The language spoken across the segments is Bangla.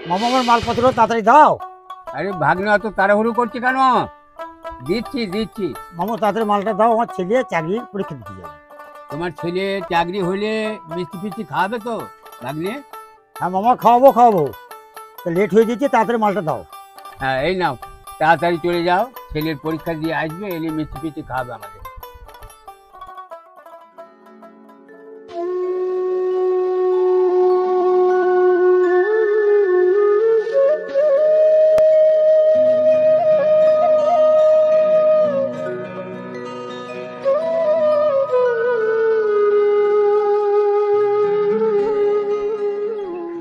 মামা আমার মালপত্র তাড়াতাড়ি দাও। আরে ভাগ্নে অত তাড়াহুড়ো করছে কেন? দিচ্ছি দিচ্ছি। মামা তাড়াতাড়ি মালটা দাও, আমার ছেলে চাকরির পরীক্ষা দিতে যাবে। তোমার ছেলে চাকরি হলে মিষ্টি ফিষ্টি খাওয়াবে তো ভাগ্নে? হ্যাঁ মামা, খাওয়াবো খাওয়াবো। তো লেট হয়ে যাচ্ছে, তাড়াতাড়ি মালটা দাও। হ্যাঁ এই নাও, তাড়াতাড়ি চলে যাও, ছেলের পরীক্ষা দিয়ে আসবে, এলে মিষ্টি ফিষ্টি খাওয়াবে আমাদের।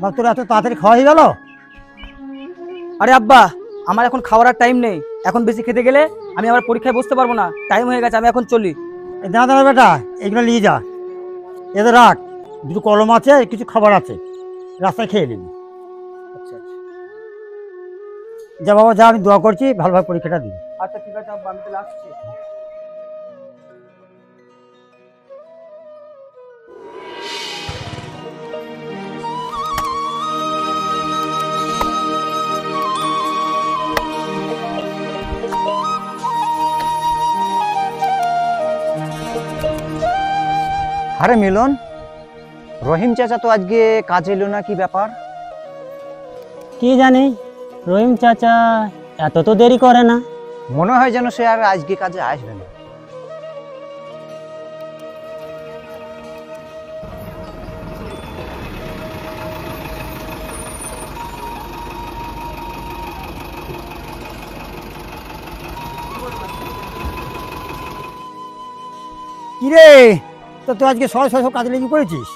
বাপ তোর এত তাড়াতাড়ি খাওয়া হয়ে গেল? আরে আব্বা, আমার এখন খাওয়ার টাইম নেই। এখন বেশি খেতে গেলে আমি আবার পরীক্ষায় বসতে পারবো না। টাইম হয়ে গেছে, আমি এখন চলি। দাঁড়া দাঁড়া বেটা, এগুলো নিয়ে যা, এদের রাখ। দুটো কলম আছে, কিছু খাবার আছে, রাস্তায় খেয়ে নিবি। আচ্ছা যা বাবা যা, আমি দোয়া করছি ভালোভাবে পরীক্ষাটা দিবি। আচ্ছা ঠিক আছে আব্বা, আমি তাহলে আসছি। আরে মিলন, রহিম চাচা তো আজকে কাজে এলো না, কি ব্যাপার? কি জানি, রহিম চাচা এত তো দেরি করে না। মনে হয় যেন সে আর আজকে কাজে আসবে না। কিরে, তো তুই আজকে সবাই সব কাজে লেগে পড়েছিস?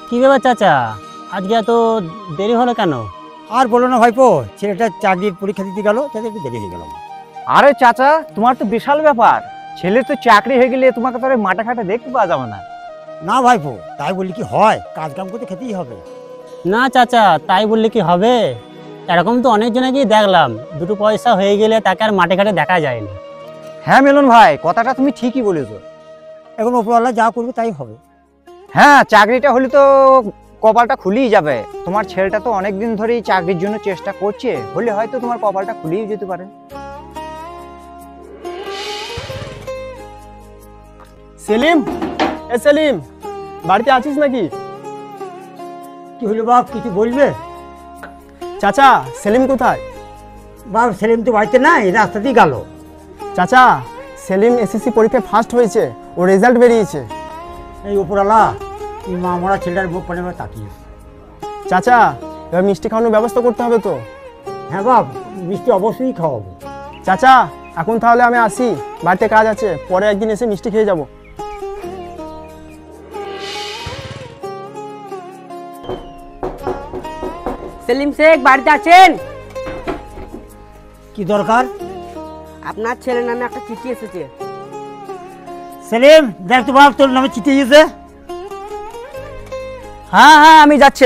কি ব্যাপার চাচা, আজকে এত দেরি হলো কেন? আর বলো না ভাইপো, ছেলেটা চাকরির পরীক্ষা দিতে গেল, তাতে একটু দেরি হয়ে গেল। আরে চাচা, তোমার তো বিশাল ব্যাপার। ছেলের তো চাকরি হয়ে গেলে তোমাকে তো আর মাঠে ঘাটে দেখতে পাওয়া যাবে না। না ভাইপো, তাই বলি কি হয়, কাজ কাম করতে খেতেই হবে। না চাচা, তাই বললে কি হবে? এরকম তো অনেকজনকেই দেখলাম, দুটো পয়সা হয়ে গেলে তাকে আর মাঠে ঘাটে দেখা যায় না। হ্যাঁ মিলন ভাই, কথাটা তুমি ঠিকই বলেছো। এখন ওপরওয়ালা যা করবে তাই হবে। হ্যাঁ, চাকরিটা হলে তো কপালটা খুলেই যাবে। তোমার ছেলেটা তো অনেকদিন ধরেই চাকরির জন্য চেষ্টা করছে, হলে হয়তো তোমার কপালটা খুলেই যেতে পারে। সেলিম, এ সেলিম, বাড়িতে আছিস নাকি? কি হলো বাপ, কিছু বলবে? চাচা, সেলিম কোথায়? বাপ সেলিম তো বাড়িতে নাই, রাস্তা দিয়ে গেল। চাচা, সেলিম এসএসসি পরীক্ষায় ফার্স্ট হয়েছে, ও রেজাল্ট বেরিয়েছে। এই ওপরওয়ালা, তুই মা মরা ছেলেটার মুখ পানে তাকিয়ে। চাচা, এবার মিষ্টি খাওয়ানোর ব্যবস্থা করতে হবে তো। হ্যাঁ বাপ, মিষ্টি অবশ্যই খাওয়াবো। চাচা, এখন তাহলে আমি আসি, বাড়িতে কাজ আছে, পরে একদিন এসে মিষ্টি খেয়ে যাব। সেলিম শেখ বাড়িতে আছেন? কি দরকার? আপনার ছেলের নামে একটা চিঠি এসেছে। সেলিম দেখ তো বাপ, তোর নামে চিঠি এসেছে। হ্যাঁ হ্যাঁ, আমি যাচ্ছি।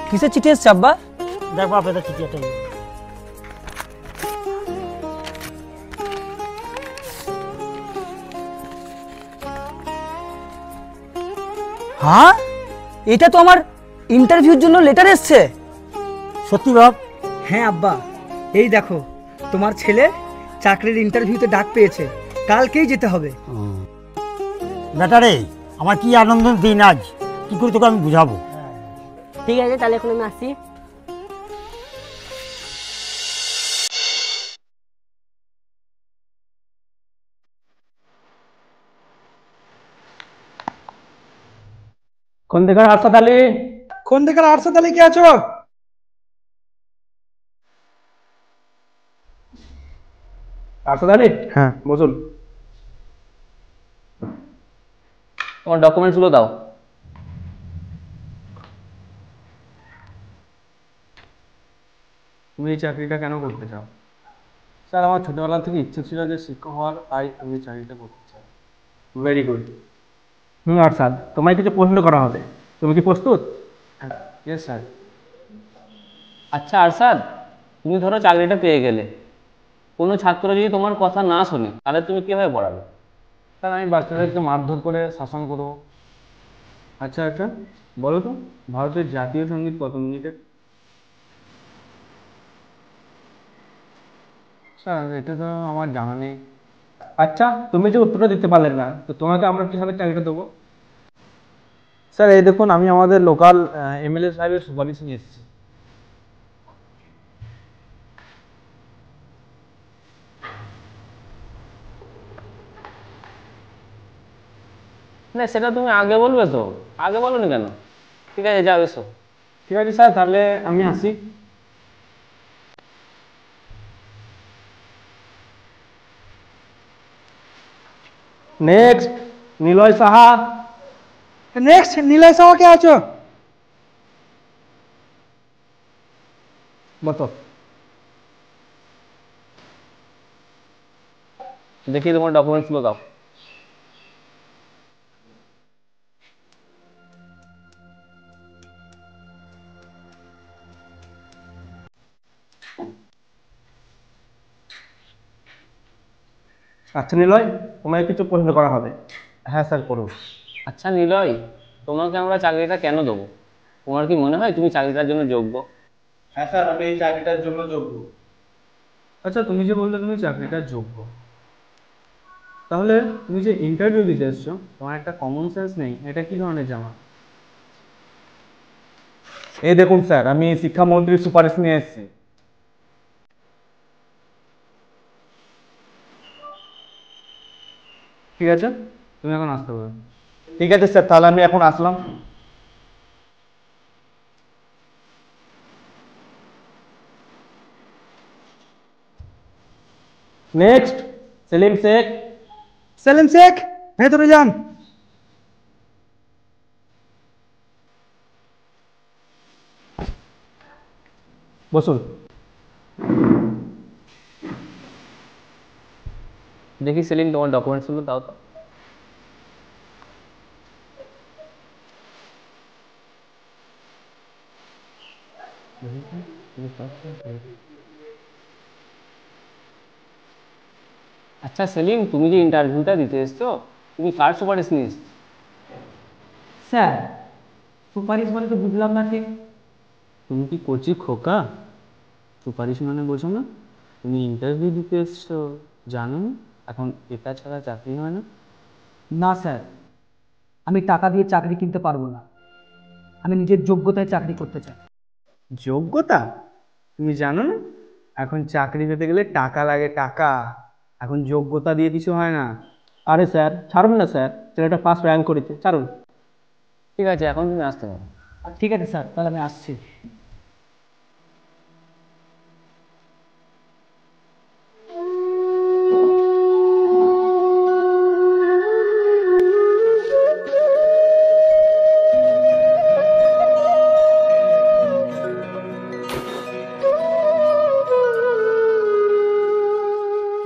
কিসের চিঠি এসছে আব্বা? দেখ বাপ, এটা চিঠি একটা। হ্যাঁ, এটা তো আমার ইন্টারভিউর জন্য লেটার এসছে। সত্যি বাপ? হ্যাঁ আব্বা, এই দেখো, তোমার ছেলে চাকরির ইন্টারভিউতে ডাক পেয়েছে, কালকেই যেতে হবে। বেটারে, আমার কি আনন্দ দিন আজ, কি করে তোকে আমি বুঝাবো। ঠিক আছে, তাহলে এখন আমি আসি। কোন দিকে আরশাদ আলী? কোন দিকে আরশাদ আলী, কে আছো? আরশাদ আলী, হ্যাঁ বসুন। তোমার ডকুমেন্টস গুলো দাও। তুমি এই চাকরিটা কেন করতে চাও? স্যার, আমার ছোটবেলা থেকে ইচ্ছে ছিল যে শিক্ষক হওয়ার, তাই আমি এই চাকরিটা করতে চাই। Very good. আরশাদ, তোমায় কিছু প্রশ্ন করা হবে, তুমি কি প্রস্তুত? Yes sir. আচ্ছা আরশাদ, তুমি ধরো চাকরিটা পেয়ে গেলে, কোনো ছাত্র যদি তোমার কথা না শোনে তাহলে তুমি কিভাবে পড়াবে? স্যার, আমি বাচ্চাদেরকে মারধর করে শাসন করবো। আচ্ছা আচ্ছা, বলো তো ভারতের জাতীয় সঙ্গীত কত মিনিটের? স্যার এটা তো আমার জানা নেই। আচ্ছা, তুমি যে উত্তরটা দিতে পারলে না, তো তোমাকে আমরা কিভাবে চাকরিটা দেবো? স্যার এই দেখুন, আমি আমাদের লোকাল এমএলএ সাহেবের সুপারিশ নিয়ে এসেছি। না সেটা তুমি আগে বলবে তো, আগে বলোনি কেন? ঠিক আছে যাও এসো। ঠিক আছে স্যার, তাহলে আমি আসি। নেক্সট নিলয় সাহা। নেক্সট নীলয় সাহা কে আছো? বসো। দেখি তোমার ডকুমেন্টসগুলো দাও। আচ্ছা নিলয়, তোমায় কিছু প্রশ্ন করা হবে। হ্যাঁ স্যার, করুন। আচ্ছা নিলয়, তোমাকে আমরা চাকরিটা কেন দেবো? তোমার কি মনে হয় তুমি চাকরিটার জন্য যোগ্য? হ্যাঁ স্যার, আমি এই চাকরিটার জন্য যোগ্য। আচ্ছা, তুমি যে বললে তুমি চাকরিটার যোগ্য, তাহলে তুমি যে ইন্টারভিউ দিতে এসছো, তোমার একটা কমন সেন্স নেই? এটা কি ধরনের জামা? এই দেখুন স্যার, আমি শিক্ষামন্ত্রীর সুপারিশ নিয়ে এসেছি। ঠিক আছে, তুমি এখন আসতে পারো। ঠিক আছে স্যার, তাহলে আমি এখন আসলাম। নেক্সট সেলিম শেখ। সেলিম শেখ ভেতরে যান। বসুন। দেখি সেলিম তোমার ডকুমেন্টসগুলো দাও তো। আচ্ছা সেলিম, তুমি যে ইন্টারভিউটা দিতে এসছো, তুমি কার সুপারিশ নিয়ে এসছো? স্যার সুপারিশ মানে তো বুঝলাম না ঠিক। তুমি কি করছি খোকা? সুপারিশ মানে বোঝো না? তুমি ইন্টারভিউ দিতে এসছো, জানো না এখন এটা ছাড়া চাকরি হয় না? না স্যার, আমি টাকা দিয়ে চাকরি কিনতে পারবো না। আমি নিজের যোগ্যতায় চাকরি করতে চাই। যোগ্যতা? তুমি জানো না এখন চাকরি পেতে গেলে টাকা লাগে, টাকা। এখন যোগ্যতা দিয়ে কিছু হয় না। আরে স্যার ছাড়ুন না স্যার, ছেলেটা ফার্স্ট র্যাঙ্ক করেছে, ছাড়ুন। ঠিক আছে, এখন তুমি আসতে পারো। ঠিক আছে স্যার, তাহলে আমি আসছি।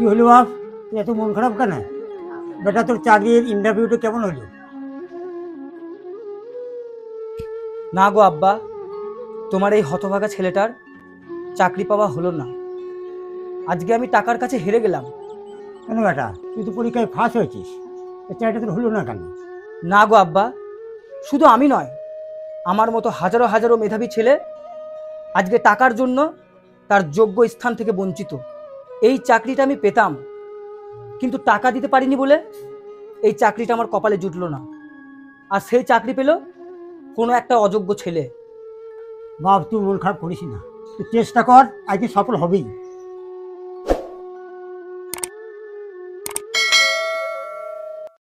কি হলো বাপ, তুই এত মন খারাপ কেন? বেটা তোর চাকরির ইন্টারভিউটা কেমন হলো? না গো আব্বা, তোমার এই হতভাগা ছেলেটার চাকরি পাওয়া হলো না। আজকে আমি টাকার কাছে হেরে গেলাম। কেন বেটা, তুই তো পরীক্ষায় ফার্স্ট হয়েছিস, এই চাকরিটা তোর হলো না কেন? না গো আব্বা, শুধু আমি নয়, আমার মতো হাজারো হাজারো মেধাবী ছেলে আজকে টাকার জন্য তার যোগ্য স্থান থেকে বঞ্চিত। এই চাকরিটা আমি পেতাম, কিন্তু টাকা দিতে পারিনি বলে এই চাকরিটা আমার কপালে জুটলো না। আর সেই চাকরি পেল কোনো একটা অযোগ্য ছেলে। বাপ তুই মন খারাপ করিস না, তুই চেষ্টা কর, আজকে সফল হবেই।